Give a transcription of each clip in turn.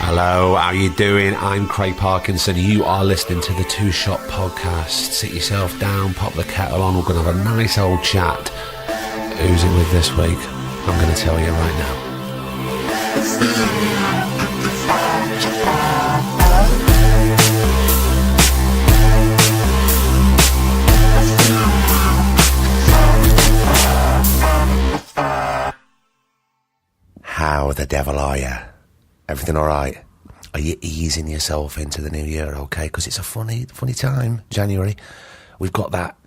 Hello, how you doing? I'm Craig Parkinson. You are listening to the Two Shot Podcast. Sit yourself down, pop the kettle on. We're going to have a nice old chat. Who's it with this week? I'm going to tell you right now. How the devil are you? Everything all right? Are you easing yourself into the new year, okay? Because it's a funny time, January. We've got that,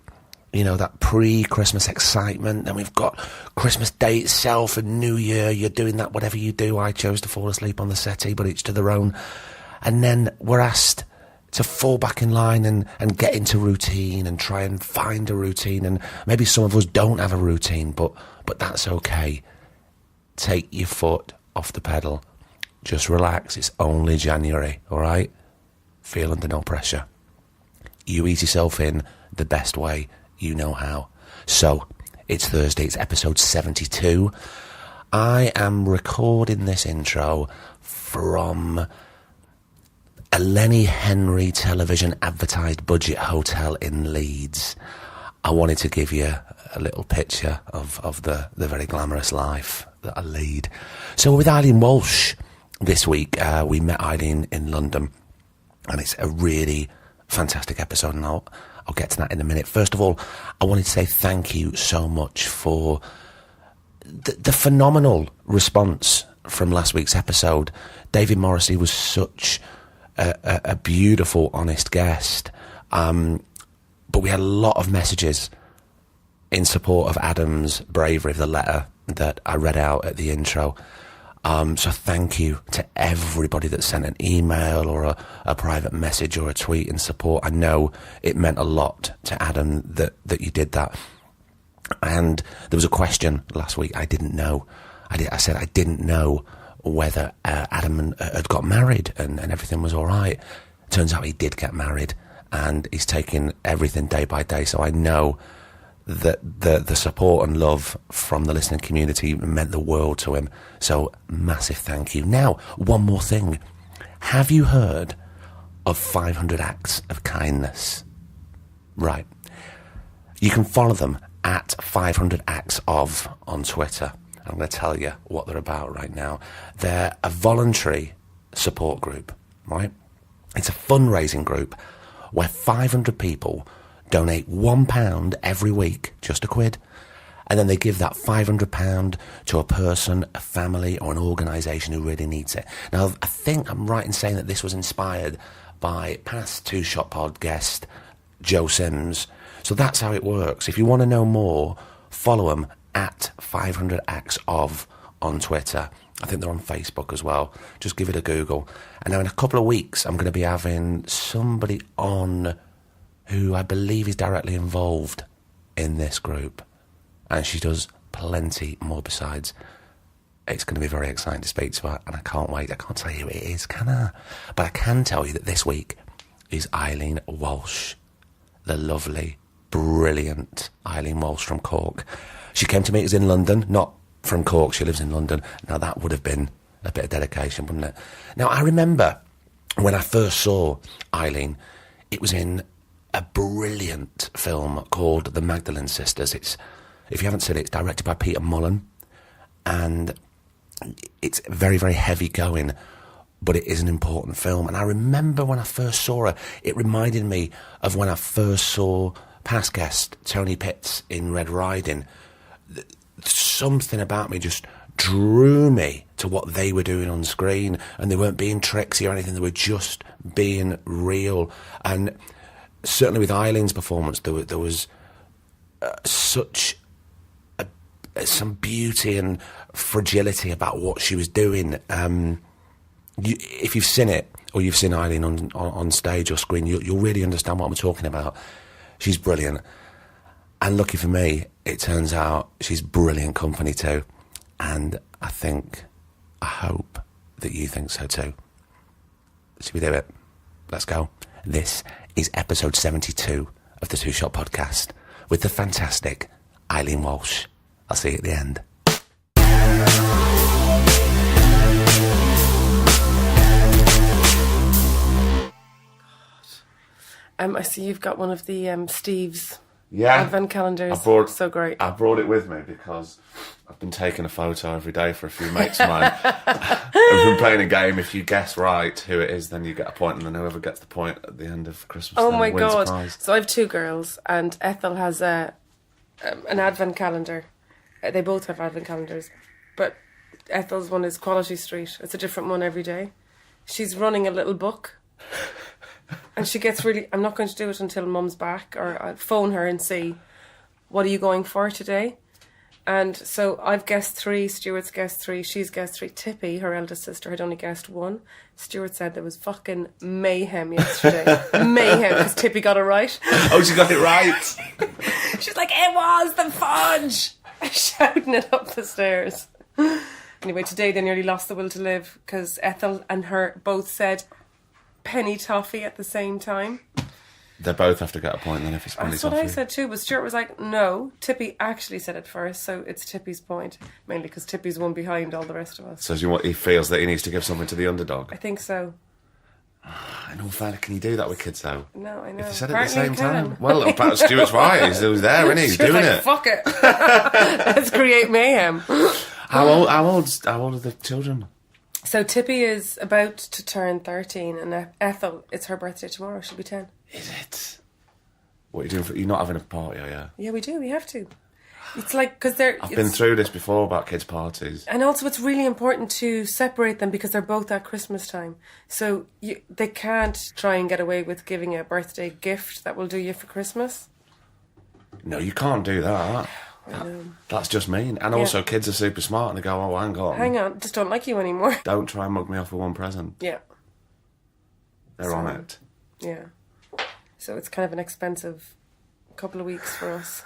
that pre-Christmas excitement. Then we've got Christmas Day itself and New Year. You're doing that, whatever you do. I chose to fall asleep on the settee, but each to their own. And then we're asked to fall back in line and get into routine and try and find a routine. And maybe some of us don't have a routine, but that's okay. Take your foot off the pedal. Just relax. It's only January, all right? Feel under no pressure. You ease yourself in the best way you know how. So, it's Thursday. It's episode 72. I am recording this intro from a Lenny Henry television advertised budget hotel in Leeds. I wanted to give you a little picture of the very glamorous life that I lead. So with Eileen Walsh this week, we met Eileen in London, and it's a really fantastic episode, and I'll get to that in a minute. First of all, I wanted to say thank you so much for the phenomenal response from last week's episode. David Morrissey was such a beautiful, honest guest, but we had a lot of messages in support of Adam's bravery, the letter that I read out at the intro. So thank you to everybody that sent an email or a private message or a tweet in support. I know it meant a lot to Adam that you did that. And there was a question last week I didn't know. I said I didn't know whether Adam had got married and everything was all right. Turns out he did get married, and he's taking everything day by day. So I know that the support and love from the listening community meant the world to him. So massive thank you. Now, one more thing. Have you heard of 500 Acts of Kindness? Right. You can follow them at 500 Acts of on Twitter. I'm going to tell you what they're about right now. They're a voluntary support group, right? It's a fundraising group where 500 people donate £1 every week, just £1, and then they give that £500 to a person, a family, or an organisation who really needs it. Now, I think I'm right in saying that this was inspired by past Two Shot Pod guest Joe Sims. So that's how it works. If you want to know more, follow them at 500 Acts of on Twitter. I think they're on Facebook as well. Just give it a Google. And now in a couple of weeks, I'm going to be having somebody on who I believe is directly involved in this group. And she does plenty more besides. It's going to be very exciting to speak to her, and I can't wait. I can't tell you who it is, can I? But I can tell you that this week is Eileen Walsh, the lovely, brilliant Eileen Walsh from Cork. She came to meet us in London, not from Cork, she lives in London. Now that would have been a bit of dedication, wouldn't it? Now I remember when I first saw Eileen, it was in a brilliant film called The Magdalene Sisters. If you haven't seen it, it's directed by Peter Mullen, and it's very, very heavy going, but it is an important film. And I remember when I first saw her, it reminded me of when I first saw past guest Tony Pitts in Red Riding. Something about me just drew me to what they were doing on screen, and they weren't being tricksy or anything, they were just being real. And certainly with Eileen's performance, there was such some beauty and fragility about what she was doing. If you've seen it, or you've seen Eileen on stage or screen, you'll really understand what I'm talking about. She's brilliant. And lucky for me, it turns out she's brilliant company too. And I hope that you think so too. Should we do it? Let's go. This is episode 72 of the Two Shot Podcast with the fantastic Eileen Walsh. I'll see you at the end. I see you've got one of the Steve's Yeah. advent calendars. So great. I brought it with me because I've been taking a photo every day for a few mates of mine. I've been playing a game. If you guess right who it is, then you get a point, and then whoever gets the point at the end of Christmas Oh then my wins a God. prize. So I have 2 girls, and Ethel has an advent calendar. They both have advent calendars, but Ethel's one is Quality Street. It's a different one every day. She's running a little book. And she gets really... I'm not going to do it until Mum's back, or I'll phone her and see, what are you going for today? And so I've guessed 3, Stuart's guessed 3, she's guessed 3. Tippy, her eldest sister, had only guessed 1. Stuart said there was fucking mayhem yesterday. Mayhem, because Tippy got it right. Oh, she got it right. She's like, it was the fudge! Shouting it up the stairs. Anyway, today they nearly lost the will to live, because Ethel and her both said penny toffee at the same time. They both have to get a point then if it's penny That's toffee. what I said too, but Stuart was like, no. Tippy actually said it first, so it's Tippy's point. Mainly because Tippy's one behind all the rest of us. So he feels that he needs to give something to the underdog. I think so. In all fairness, can you do that with kids though? No, I know. If they said it at the Apparently same you time. can. Well, apparently Stuart's right. He's there, isn't he? He's Stuart's doing like, it. fuck it. Let's create mayhem. How old are the children? So Tippy is about to turn 13, and Ethel, it's her birthday tomorrow. She'll be 10. Is it? What are you doing? You're not having a party, are you? Yeah, we do. We have to. It's like, because they're... I've been through this before about kids' parties. And also it's really important to separate them because they're both at Christmas time. So they can't try and get away with giving a birthday gift that will do you for Christmas. No, you can't do that. That's just mean. And also, kids are super smart and they go, oh, hang on, just don't like you anymore. Don't try and mug me off with one present. Yeah. They're on it. Yeah. So it's kind of an expensive couple of weeks for us.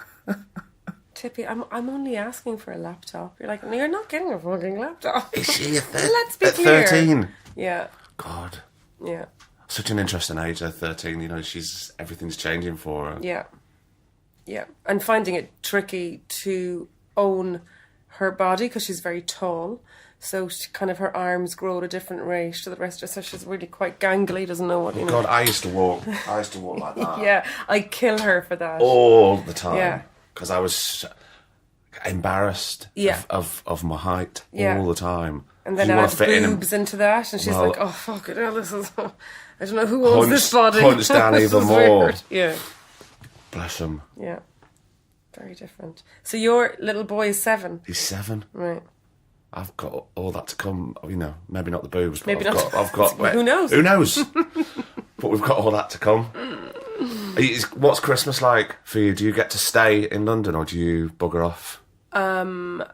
Tippy, I'm only asking for a laptop. You're like, no, you're not getting a fucking laptop. Is she Let's be clear. 13? Yeah. God. Yeah. Such an interesting age, though, 13. You know, everything's changing for her. Yeah. Yeah. And finding it tricky to own her body because she's very tall. So she her arms grow at a different rate to the rest of her. So she's really quite gangly, doesn't know what, you know. God, I used to walk like that. Yeah, I kill her for that. All the time. Yeah. Because I was embarrassed of my height all the time. And then I had boobs into that, and she's like, oh, fuck it, this is... I don't know who owns this body. Punch down This even is more. Weird. Yeah. Bless him. Yeah. Very different. So your little boy is 7? He's 7. Right. I've got all that to come. You know, maybe not the boobs, but Maybe I've got. Who knows? Who knows? But we've got all that to come. What's Christmas like for you? Do you get to stay in London or do you bugger off? We're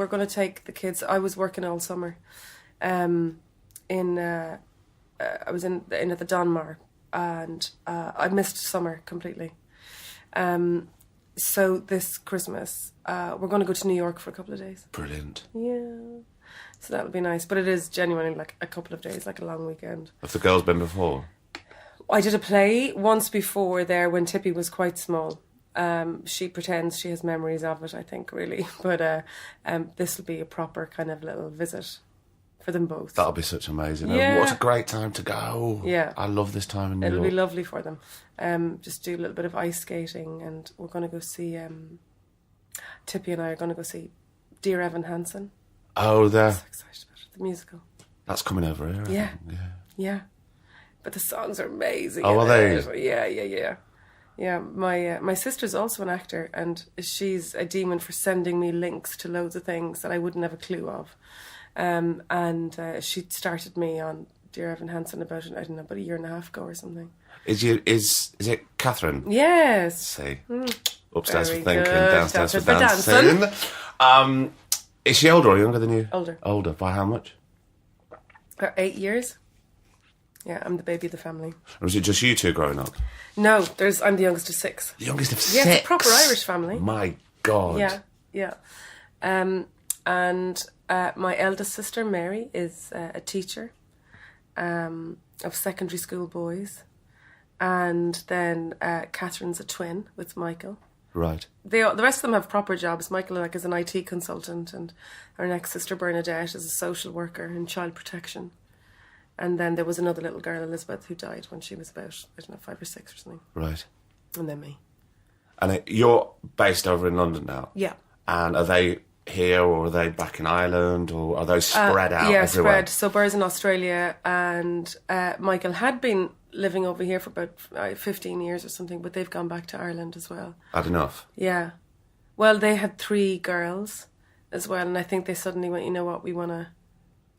going to take the kids. I was working all summer. I was in at the Donmar, and I missed summer completely. So this Christmas, we're going to go to New York for a couple of days. Brilliant. Yeah. So that'll be nice. But it is genuinely like a couple of days, like a long weekend. Have the girls been before? I did a play once before there when Tippy was quite small. She pretends she has memories of it, I think, really. But this will be a proper kind of little visit for them both. That'll be such amazing. Yeah. What a great time to go. Yeah. I love this time in New York. It'll be lovely for them. Just do a little bit of ice skating, and we're going to go see... Tippy and I are going to go see Dear Evan Hansen. Oh, I'm so excited about it. The musical. That's coming over here. Yeah. I think. Yeah. But the songs are amazing. Oh, are they? Yeah. Yeah, my sister's also an actor, and she's a demon for sending me links to loads of things that I wouldn't have a clue of. And she started me on Dear Evan Hansen about a year and a half ago or something. Is it Catherine? Yes. See, upstairs Very for thinking, good. downstairs for dancing. Is she older or younger than you? Older. Older. By how much? 8 years. Yeah, I'm the baby of the family. Or was it just you two growing up? No, I'm the youngest of 6. The youngest of 6? Yeah, it's a proper Irish family. My God. Yeah. And my eldest sister, Mary, is a teacher of secondary school boys. And then Catherine's a twin with Michael. Right. The rest of them have proper jobs. Michael is an IT consultant, and our next sister, Bernadette, is a social worker in child protection. And then there was another little girl, Elizabeth, who died when she was about, 5 or 6 or something. Right. And then me. And you're based over in London now? Yeah. And are they here, or are they back in Ireland, or are those spread out yeah, everywhere? spread. So Burr's in Australia, and Michael had been living over here for about 15 years or something, but they've gone back to Ireland as well. Had enough? Yeah. Well, they had 3 girls as well, and I think they suddenly went, you know what, we want to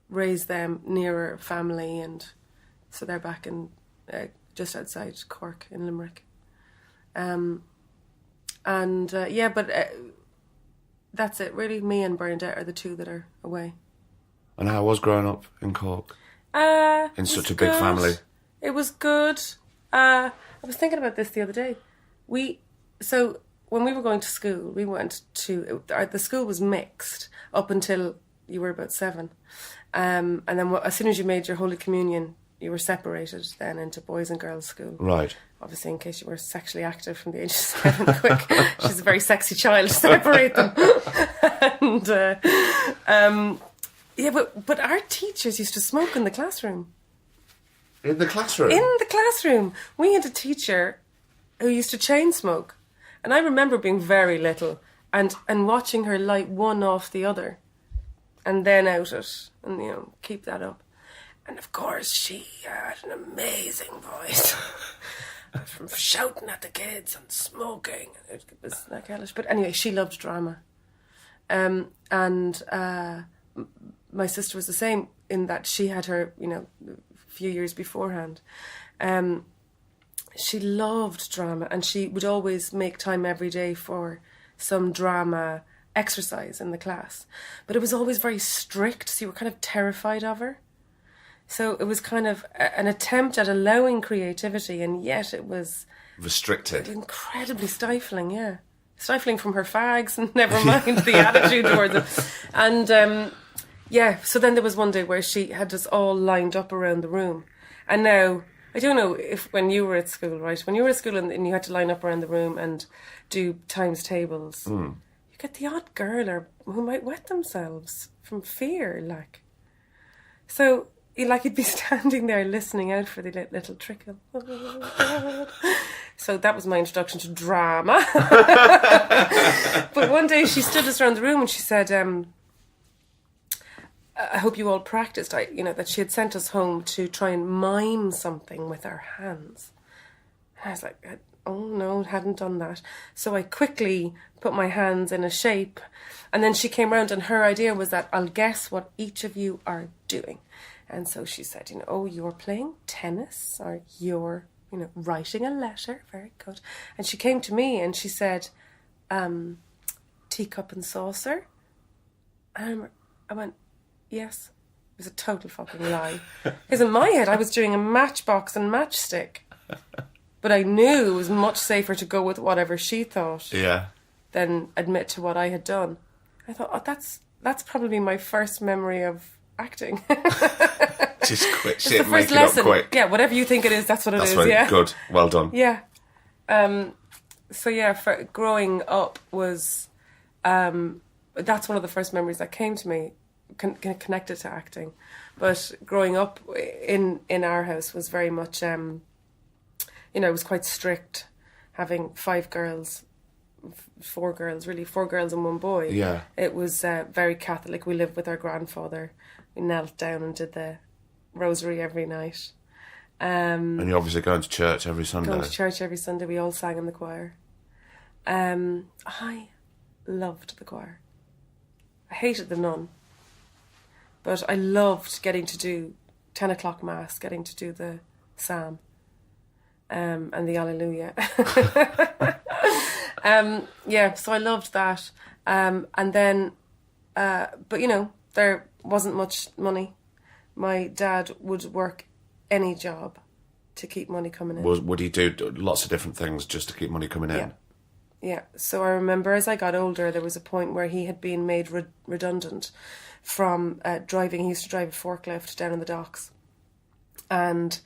raise them nearer family, and so they're back in just outside Cork in Limerick. That's it really. Me and Bernadette are the 2 that are away. And how was growing up in Cork? In such a big family? It was good. I was thinking about this the other day. So when we were going to school, we went to... the school was mixed up until you were about 7. And then as soon as you made your Holy Communion, you were separated then into boys and girls school. Right. Obviously, in case you were sexually active from the age of 7, quick. She's a very sexy child, separate them. But our teachers used to smoke in the classroom. In the classroom? In the classroom. We had a teacher who used to chain smoke. And I remember being very little and watching her light one off the other and then out it and, keep that up. And of course, she had an amazing voice. From shouting at the kids and smoking. It was like hellish. But anyway, she loved drama. And my sister was the same in that she had her, a few years beforehand. She loved drama, and she would always make time every day for some drama exercise in the class. But it was always very strict, so you were kind of terrified of her. So it was kind of an attempt at allowing creativity, and yet it was... restricted. Incredibly stifling, yeah. Stifling from her fags, and never mind the attitude towards it. And, so then there was one day where she had us all lined up around the room. And now, I don't know if when you were at school, right? When you were at school and you had to line up around the room and do times tables, you get the odd girl who might wet themselves from fear, like. So... you'd be standing there listening out for the little trickle. So that was my introduction to drama. But one day she stood us around the room and she said, I hope you all practiced, that she had sent us home to try and mime something with our hands. And I was like, oh no, hadn't done that. So I quickly put my hands in a shape, and then she came round and her idea was that I'll guess what each of you are doing. And so she said, you're playing tennis, or you're, writing a letter. Very good. And she came to me and she said, teacup and saucer. And I went, yes. It was a total fucking lie. Because in my head, I was doing a matchbox and matchstick. But I knew it was much safer to go with whatever she thought than admit to what I had done. I thought, that's probably my first memory of acting. Just quit it's shit, the first make lesson. it up quick. Yeah, whatever you think it is, that's what it is. Very yeah, good. Well done. Yeah. For growing up was, that's one of the first memories that came to me, connected to acting. But growing up in our house was very much, it was quite strict, having 5 girls. 4 girls and 1 boy. Yeah. It was very Catholic. We lived with our grandfather. We knelt down and did the rosary every night. And you're obviously going to church every Sunday. Going to church every Sunday. We all sang in the choir. I loved the choir. I hated the nun. But I loved getting to do 10 o'clock mass, getting to do the psalm and the Alleluia. So I loved that. And then, but there wasn't much money. My dad would work any job to keep money coming in. Would he do lots of different things just to keep money coming in? Yeah. So I remember as I got older, there was a point where he had been made redundant from driving. He used to drive a forklift down in the docks. And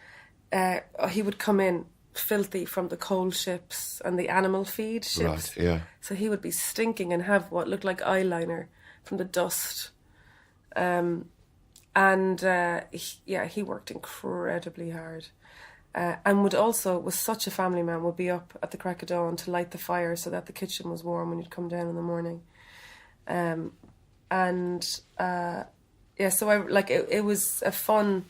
he would come in filthy from the coal ships and the animal feed ships. Right, yeah. So he would be stinking and have what looked like eyeliner from the dust. And And he worked incredibly hard. And was such a family man, would be up at the crack of dawn to light the fire so that the kitchen was warm when you'd come down in the morning. So it was a fun,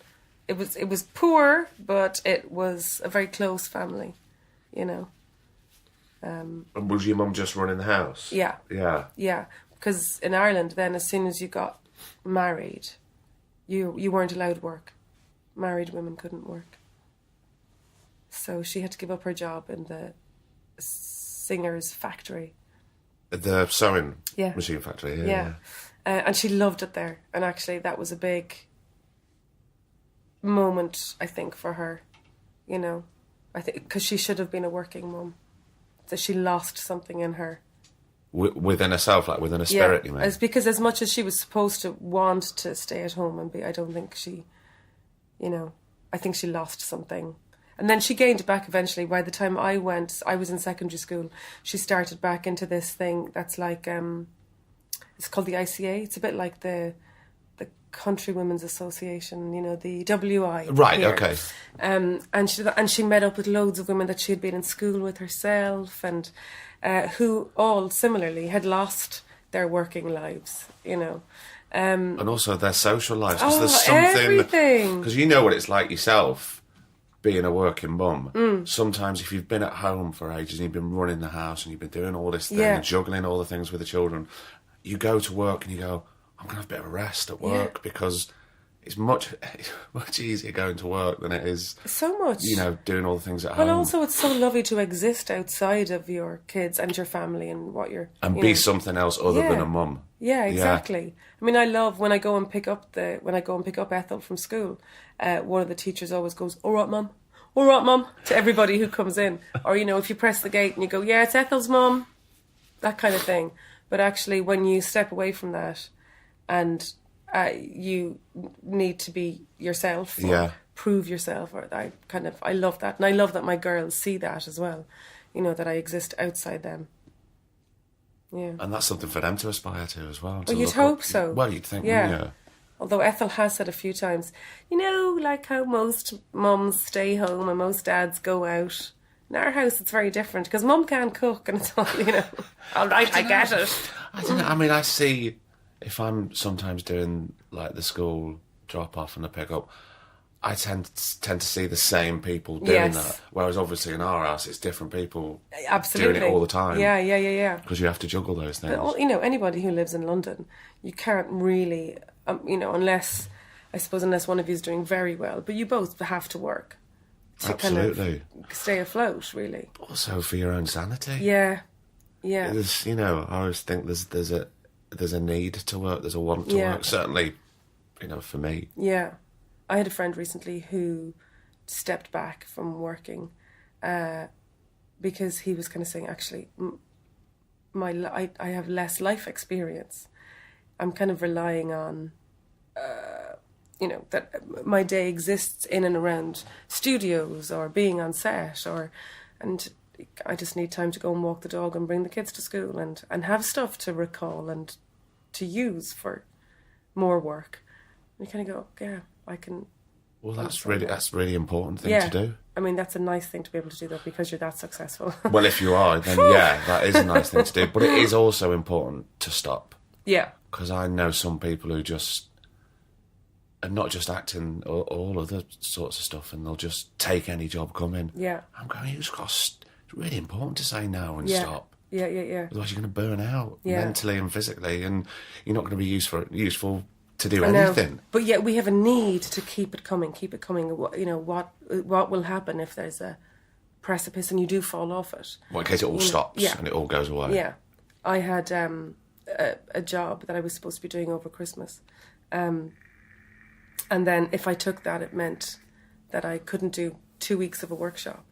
it was poor, but it was a very close family, you know. And was your mum just running the house? Yeah. Yeah. Yeah, because in Ireland then, as soon as you got married, you weren't allowed work. Married women couldn't work. So she had to give up her job in the singer's factory. The sewing machine factory, yeah. And she loved it there. And actually that was a big moment, I think, for her, you know. I think because she should have been a working mum. That she lost something in her. Within herself, like within a spirit, you mean? It's because as much as she was supposed to want to stay at home and be, I don't think she, you know, I think she lost something. And then she gained it back eventually. By the time I was in secondary school, she started back into this thing that's like, it's called the ICA. It's a bit like the Country Women's Association, you know, the WI. Right, here. okay. And she met up with loads of women that she had been in school with herself, and who all similarly had lost their working lives, you know. And also their social lives. Because there's something. Everything. Because you know what it's like yourself, being a working mum. Sometimes if you've been at home for ages and you've been running the house and you've been doing all this thing and juggling all the things with the children, you go to work and you go, I'm going to have a bit of a rest at work because it's much easier going to work than it is... So much. You know, doing all the things at home. But also it's so lovely to exist outside of your kids and your family and what you're... And be something else other than a mum. Yeah, exactly. Yeah. I mean, I love when I go and pick up Ethel from school, one of the teachers always goes, all right, mum, to everybody who comes in. Or, you know, if you press the gate and you go, yeah, it's Ethel's mum, that kind of thing. But actually, when you step away from that and you need to be yourself or prove yourself, or I love that. And I love that my girls see that as well, you know, that I exist outside them. Yeah. And that's something for them to aspire to as well. Well, you'd hope so. Well, you'd think, yeah. Although Ethel has said a few times, you know, like how most mums stay home and most dads go out. In our house, it's very different because mum can't cook and it's all, you know, all right, I get it. I don't know. I mean, I see, if I'm sometimes doing like the school drop off and the pick up, I tend to see the same people doing that. Whereas obviously in our house, it's different people doing it all the time. Yeah. Because you have to juggle those things. But, you know, anybody who lives in London, you can't really, you know, unless one of you is doing very well. But you both have to work to kind of stay afloat, really. Also for your own sanity. Yeah. There's, you know, I always think there's a need to work, there's a want to work. Certainly, you know, for me. Yeah. I had a friend recently who stepped back from working because he was kind of saying, actually, I have less life experience. I'm kind of relying on, you know, that my day exists in and around studios or being on set, and I just need time to go and walk the dog and bring the kids to school and have stuff to recall and to use for more work. And you kind of go, yeah, I can. Well, that's really important thing to do. I mean, that's a nice thing to be able to do that because you're that successful. Well, if you are, then that is a nice thing to do. But it is also important to stop. Yeah. Because I know some people who just are not just acting, all other sorts of stuff, and they'll just take any job coming. Yeah. I'm going, it's really important to say no and stop. Yeah. Otherwise you're going to burn out mentally and physically, and you're not going to be useful to do anything. But yet we have a need to keep it coming. You know, what will happen if there's a precipice and you do fall off it? Well, in case it all stops and it all goes away. Yeah. I had a job that I was supposed to be doing over Christmas. And then if I took that, it meant that I couldn't do 2 weeks of a workshop.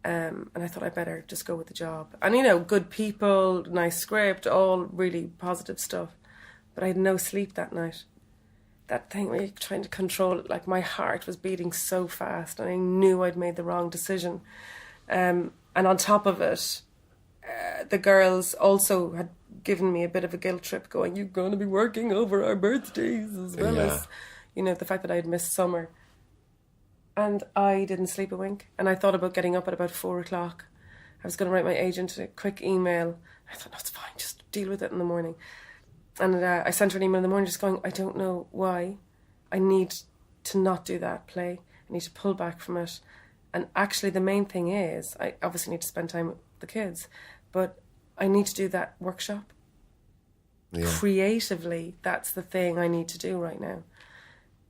And I thought I better just go with the job. And, you know, good people, nice script, all really positive stuff. But I had no sleep that night. That thing where you're trying to control it, like my heart was beating so fast and I knew I'd made the wrong decision. And on top of it, the girls also had given me a bit of a guilt trip going, you're going to be working over our birthdays as well as, You know, the fact that I had missed summer. And I didn't sleep a wink. And I thought about getting up at about 4 o'clock. I was going to write my agent a quick email. I thought, no, it's fine, just deal with it in the morning. And I sent her an email in the morning just going, I don't know why. I need to not do that play. I need to pull back from it. And actually the main thing is, I obviously need to spend time with the kids, but I need to do that workshop. Yeah. Creatively, that's the thing I need to do right now.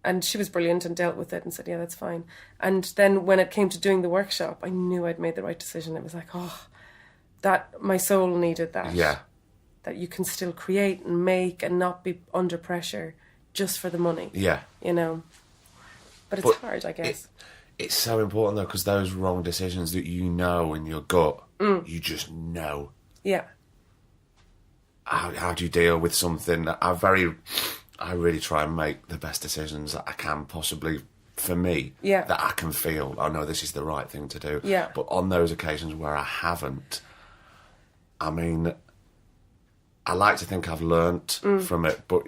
And she was brilliant and dealt with it and said, yeah, that's fine. And then when it came to doing the workshop, I knew I'd made the right decision. It was like, oh, that my soul needed that. Yeah. That you can still create and make and not be under pressure just for the money. Yeah. You know. But it's hard, I guess. It's so important, though, because those wrong decisions that you know in your gut, you just know. Yeah. How do you deal with something? I really try and make the best decisions that I can possibly for me. Yeah. That I can feel, oh no, this is the right thing to do. Yeah. But on those occasions where I haven't, I mean, I like to think I've learnt from it, but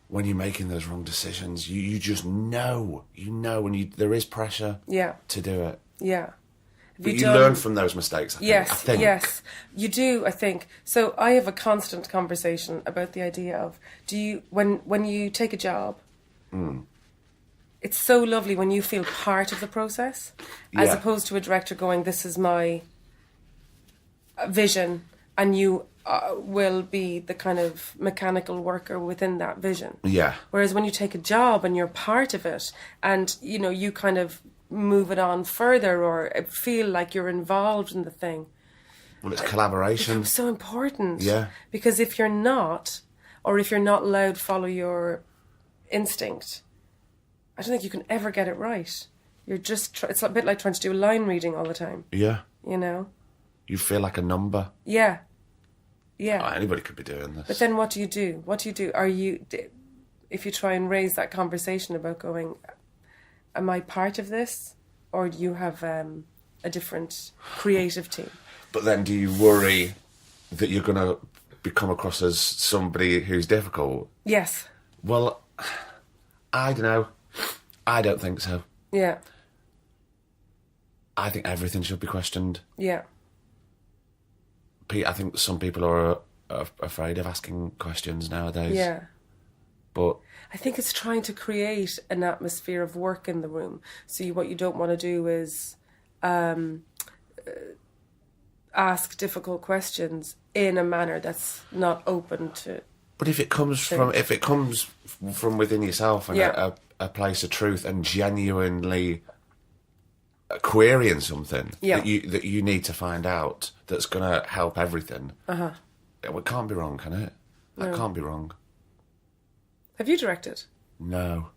when you're making those wrong decisions, you just know, and there is pressure to do it. Yeah. But you learn from those mistakes, I think. Yes, you do, I think. So I have a constant conversation about the idea of, when you take a job, it's so lovely when you feel part of the process, as opposed to a director going, this is my vision, and you will be the kind of mechanical worker within that vision. Yeah. Whereas when you take a job and you're part of it, and, you know, you kind of move it on further or feel like you're involved in the thing. Well, it's collaboration. It's so important. Yeah. Because if you're not, or if you're not allowed to follow your instinct, I don't think you can ever get it right. You're just, it's a bit like trying to do a line reading all the time. Yeah. You know? You feel like a number. Yeah. Yeah. Oh, anybody could be doing this. But then what do you do? What do you do? If you try and raise that conversation about going, am I part of this? Or do you have a different creative team? But then do you worry that you're going to come across as somebody who's difficult? Yes. Well, I don't know. I don't think so. Yeah. I think everything should be questioned. Yeah. I think some people are afraid of asking questions nowadays. Yeah. But I think it's trying to create an atmosphere of work in the room. So what you don't want to do is ask difficult questions in a manner that's not open to. But if it comes from within yourself and a place of truth and genuinely querying something that you need to find out that's going to help everything, it can't be wrong, can it? That can't be wrong. Have you directed? No.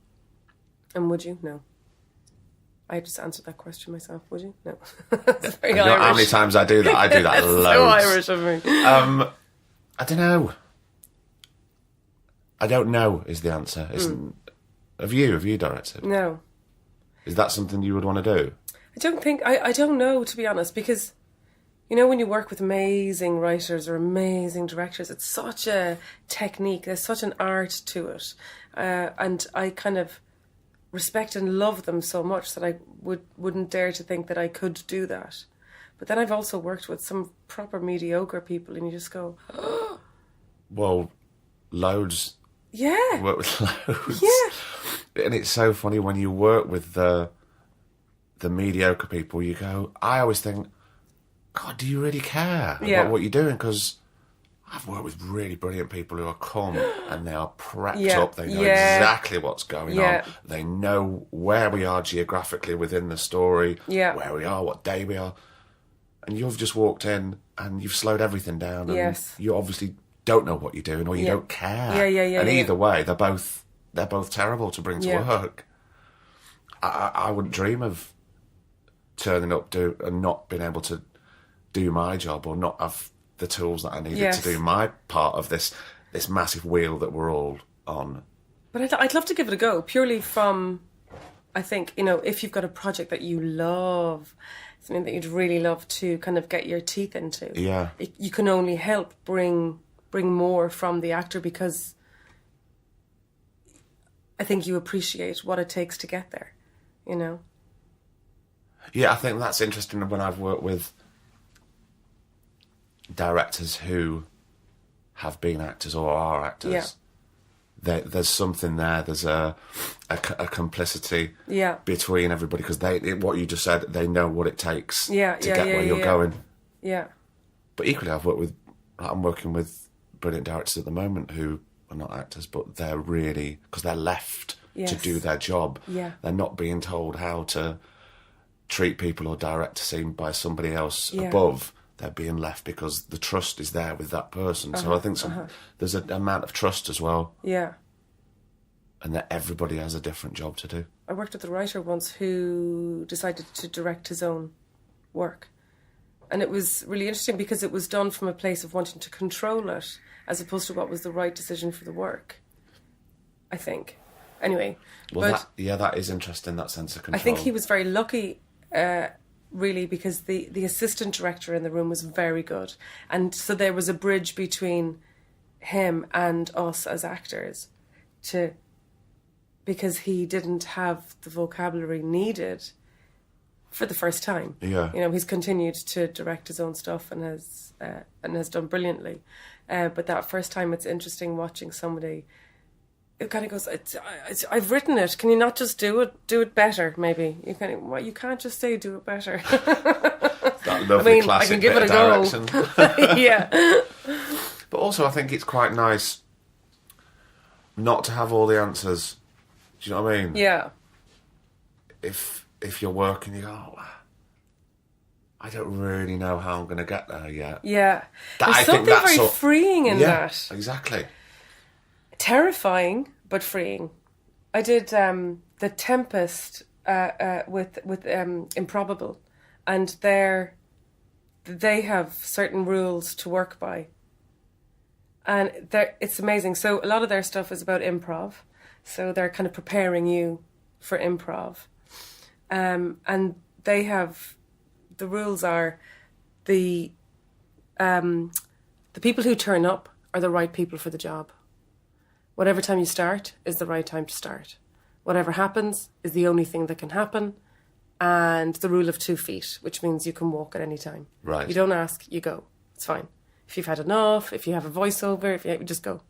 And would you? No. I just answered that question myself. Would you? No. It's very Irish. How many times I do that? I do that loads. So Irish of me. I don't know. I don't know is the answer. Have you directed? No. Is that something you would want to do? I don't think... I don't know, to be honest, because... You know, when you work with amazing writers or amazing directors, it's such a technique. There's such an art to it. And I kind of respect and love them so much that I wouldn't dare to think that I could do that. But then I've also worked with some proper mediocre people and you just go, oh. Well, loads. Yeah. Work with loads. Yeah. And it's so funny when you work with the mediocre people, you go, I always think, God, do you really care about what you're doing? Because I've worked with really brilliant people who are come and they are prepped up. They know exactly what's going on. They know where we are geographically within the story, where we are, what day we are. And you've just walked in and you've slowed everything down. And you obviously don't know what you're doing or you don't care. And either way, they're both terrible to bring to work. I wouldn't dream of turning up and not being able to do my job or not have the tools that I needed to do my part of this massive wheel that we're all on. But I'd love to give it a go, purely from, I think, you know, if you've got a project that you love, something that you'd really love to kind of get your teeth into, you can only help bring more from the actor, because I think you appreciate what it takes to get there, you know? Yeah, I think that's interesting when I've worked with directors who have been actors or are actors. Yeah. There's something there. There's a complicity between everybody because what you just said, they know what it takes to get where you're going. Yeah. But equally, I'm working with brilliant directors at the moment who are not actors, but they're really, because they're left to do their job. Yeah. They're not being told how to treat people or direct a scene by somebody else above. They're being left because the trust is there with that person. So I think there's an amount of trust as well. Yeah. And that everybody has a different job to do. I worked with a writer once who decided to direct his own work. And it was really interesting because it was done from a place of wanting to control it as opposed to what was the right decision for the work, I think. Anyway. Well, that is interesting, that sense of control. I think he was very lucky, really, because the assistant director in the room was very good. And so there was a bridge between him and us as actors because he didn't have the vocabulary needed for the first time. Yeah. You know, he's continued to direct his own stuff and has done brilliantly. But that first time, it's interesting watching somebody. It kind of goes, I've written it. Can you not just do it better? Maybe you can't just say do it better. That lovely classic I can give bit it of a go. Yeah. But also, I think it's quite nice not to have all the answers. Do you know what I mean? Yeah. If you're working, you go, I don't really know how I'm going to get there yet. Yeah. There's something very freeing in that. Exactly. Terrifying, but freeing. I did The Tempest with Improbable, and they have certain rules to work by. And it's amazing. So a lot of their stuff is about improv. So they're kind of preparing you for improv. And they have, the rules are the people who turn up are the right people for the job. Whatever time you start is the right time to start. Whatever happens is the only thing that can happen. And the rule of 2 feet, which means you can walk at any time. Right. You don't ask, you go. It's fine. If you've had enough, if you have a voiceover, you just go.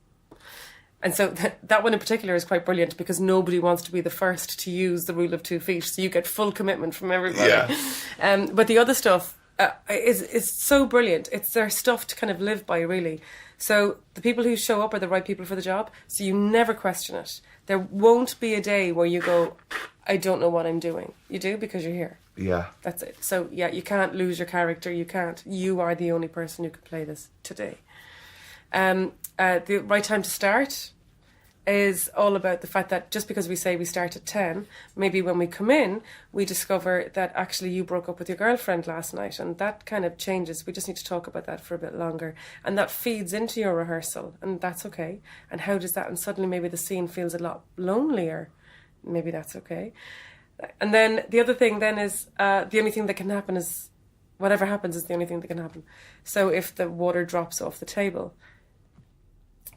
And so that one in particular is quite brilliant because nobody wants to be the first to use the rule of 2 feet. So you get full commitment from everybody. Yeah. But the other stuff is so brilliant. It's their stuff to kind of live by, really. So the people who show up are the right people for the job. So you never question it. There won't be a day where you go, I don't know what I'm doing. You do because you're here. Yeah. That's it. So, yeah, you can't lose your character. You can't. You are the only person who can play this today. The right time to start is all about the fact that just because we say we start at 10, maybe when we come in, we discover that actually you broke up with your girlfriend last night, and that kind of changes. We just need to talk about that for a bit longer. And that feeds into your rehearsal, and that's okay. And how does that, and suddenly maybe the scene feels a lot lonelier. Maybe that's okay. And then the other thing then is the only thing that can happen is whatever happens is the only thing that can happen. So if the water drops off the table,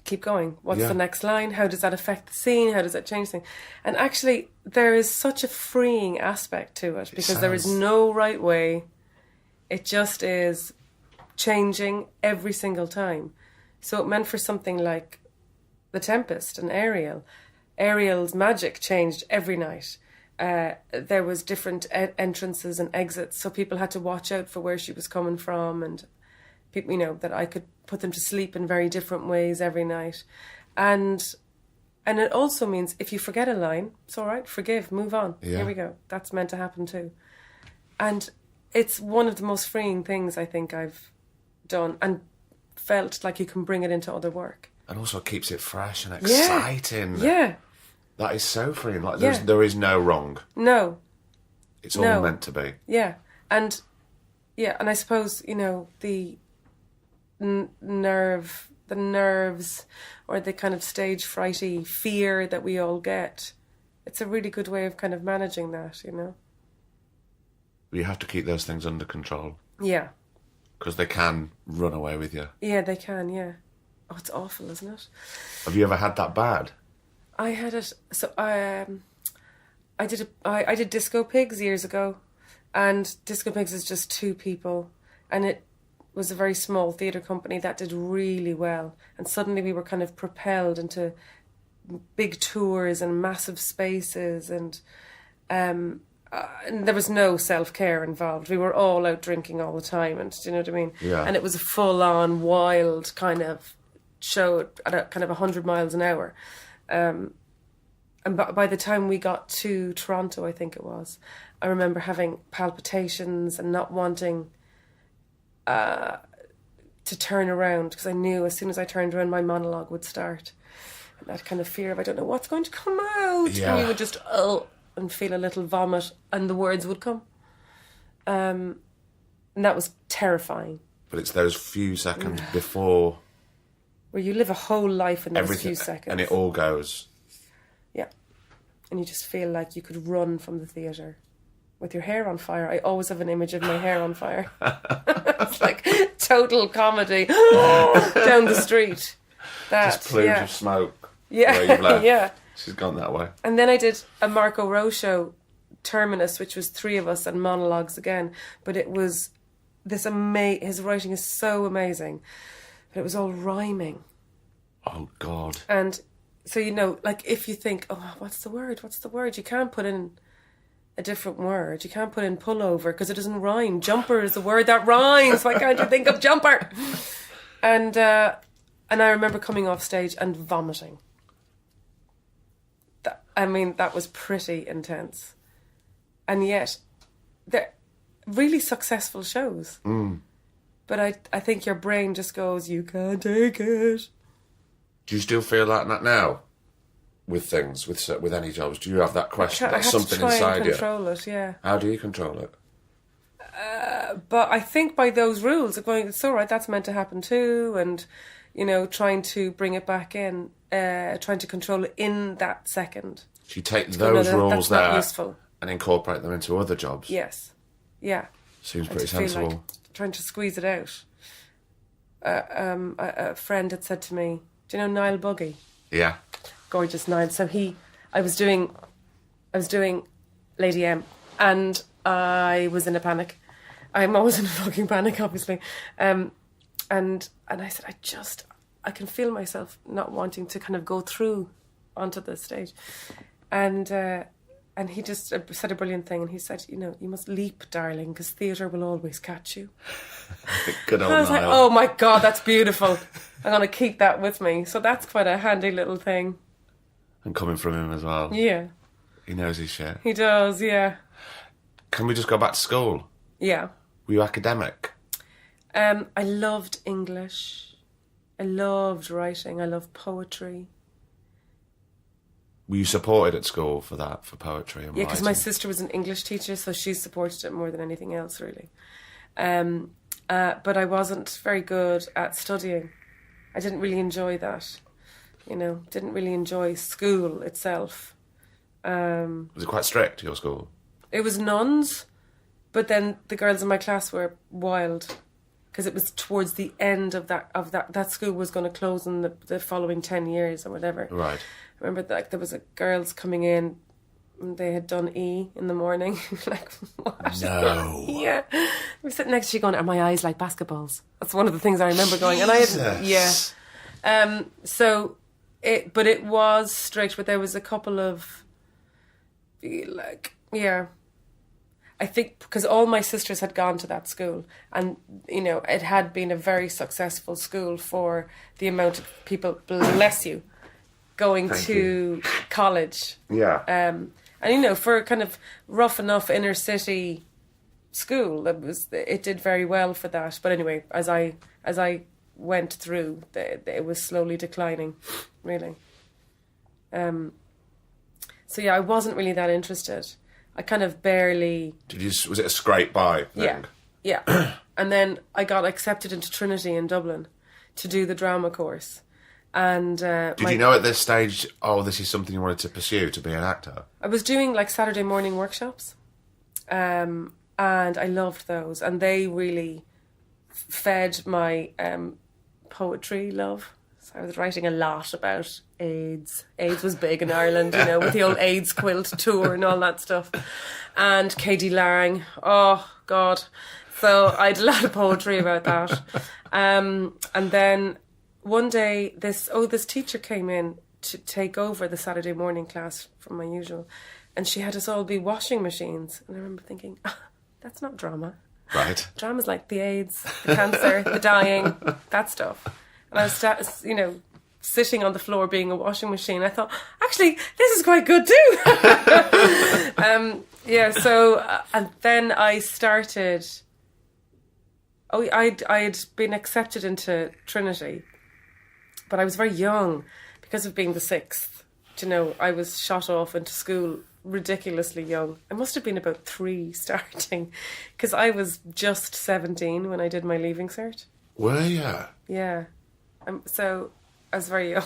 keep going. What's the next line? How does that affect the scene? How does that change things? And actually, there is such a freeing aspect to it because there is no right way. It just is changing every single time. So it meant for something like The Tempest and Ariel. Ariel's magic changed every night. There was different entrances and exits, so people had to watch out for where she was coming from, and people, that I could put them to sleep in very different ways every night. And it also means if you forget a line, it's all right, forgive, move on. Yeah. Here we go. That's meant to happen too. And it's one of the most freeing things I think I've done and felt like you can bring it into other work. And also keeps it fresh and exciting. Yeah. That is so freeing. Like there is no wrong. No. It's all meant to be. Yeah. And I suppose, the nerves or the kind of stage frighty fear that we all get, it's a really good way of kind of managing that, You have to keep those things under control. Yeah. Because they can run away with you. Yeah, they can, yeah. Oh, it's awful, isn't it? Have you ever had that bad? I had it. So I did Disco Pigs years ago, and Disco Pigs is just 2 people, and it was a very small theatre company that did really well, and suddenly we were kind of propelled into big tours and massive spaces, and there was no self-care involved. We were all out drinking all the time, and do you know what I mean? Yeah. And it was a full-on wild kind of show at a kind of 100 miles an hour. And by the time we got to Toronto, I think it was, I remember having palpitations and not wanting to turn around, because I knew as soon as I turned around, my monologue would start. And that kind of fear of, I don't know what's going to come out. Yeah. And you would just, and feel a little vomit, and the words would come. And that was terrifying. But it's those few seconds before... Where you live a whole life in those few seconds. And it all goes. Yeah. And you just feel like you could run from the theatre with your hair on fire. I always have an image of my hair on fire. It's like total comedy down the street. Just plumes of smoke. Yeah, where you've left. yeah. She's gone that way. And then I did a Marco Rowe show, Terminus, which was 3 of us and monologues again. But it was this his writing is so amazing. But it was all rhyming. Oh, God. And so, you know, like if you think, oh, what's the word? What's the word? You can't put in a different word. You can't put in pullover because it doesn't rhyme. Jumper is the word that rhymes. Why can't you think of jumper? And I remember coming off stage and vomiting. That was pretty intense. And yet, they're really successful shows. Mm. But I think your brain just goes, you can't take it. Do you still feel like that now? With things, with any jobs? Do you have that question? That's something inside you? I have to try and control it, yeah. How do you control it? But I think by those rules of going, it's all right, that's meant to happen too, and, you know, trying to bring it back in, trying to control it in that second. So you take those rules there useful. And incorporate them into other jobs? Yes. Yeah. Seems pretty sensible. Like trying to squeeze it out. A friend had said to me, do you know Niall Buggy? Yeah. Gorgeous Niall. So I was doing Lady M, and I was in a panic. I'm always in a fucking panic, obviously. And I said, I can feel myself not wanting to kind of go through onto the stage. And he just said a brilliant thing, and he said, you know, you must leap, darling, because theatre will always catch you. Good old I was Niall. like, oh my God, that's beautiful. I'm going to keep that with me. So that's quite a handy little thing. And coming from him as well. Yeah. He knows his shit. He does, yeah. Can we just go back to school? Yeah. Were you academic? I loved English. I loved writing. I loved poetry. Were you supported at school for that, for poetry and Yeah, because writing? my sister was an English teacher, so she supported it more than anything else, really. But I wasn't very good at studying. I didn't really enjoy that. You know, didn't really enjoy school itself. Was it quite strict, your school? It was nuns, but then the girls in my class were wild, because it was towards the end of that school was going to close in the following 10 years or whatever. Right. I remember that there was girls coming in, and they had done E in the morning. Like, what? No. Yeah. We were sitting next to you going, are my eyes like basketballs? That's one of the things I remember going. And I had, yeah. But it was strict, but there was a couple of, like, yeah. I think because all my sisters had gone to that school, and, you know, it had been a very successful school for the amount of people, bless you, going to college. Yeah. And, you know, for a kind of rough enough inner city school, it did very well for that. But anyway, as I went through, it was slowly declining, really. So yeah, I wasn't really that interested. I kind of barely... Was it a scrape by thing? Yeah. And then I got accepted into Trinity in Dublin to do the drama course. And did you know at this stage, this is something you wanted to pursue, to be an actor? I was doing like Saturday morning workshops, and I loved those, and they really fed my poetry love. So I was writing a lot about AIDS. AIDS was big in Ireland, you know, with the old AIDS quilt tour and all that stuff. And K.D. Lang. Oh, God. So I did a lot of poetry about that. And then one day, this teacher came in to take over the Saturday morning class from my usual. And she had us all be washing machines. And I remember thinking, that's not drama. Right. Drama's like the AIDS, the cancer, the dying, that stuff. And I was, sitting on the floor being a washing machine. I thought, actually, this is quite good too. And then I started. I'd been accepted into Trinity, but I was very young because of being the sixth. I was shot off into school ridiculously young. I must have been about 3 starting, because I was just 17 when I did my leaving cert. Were you? Yeah. So I was very young.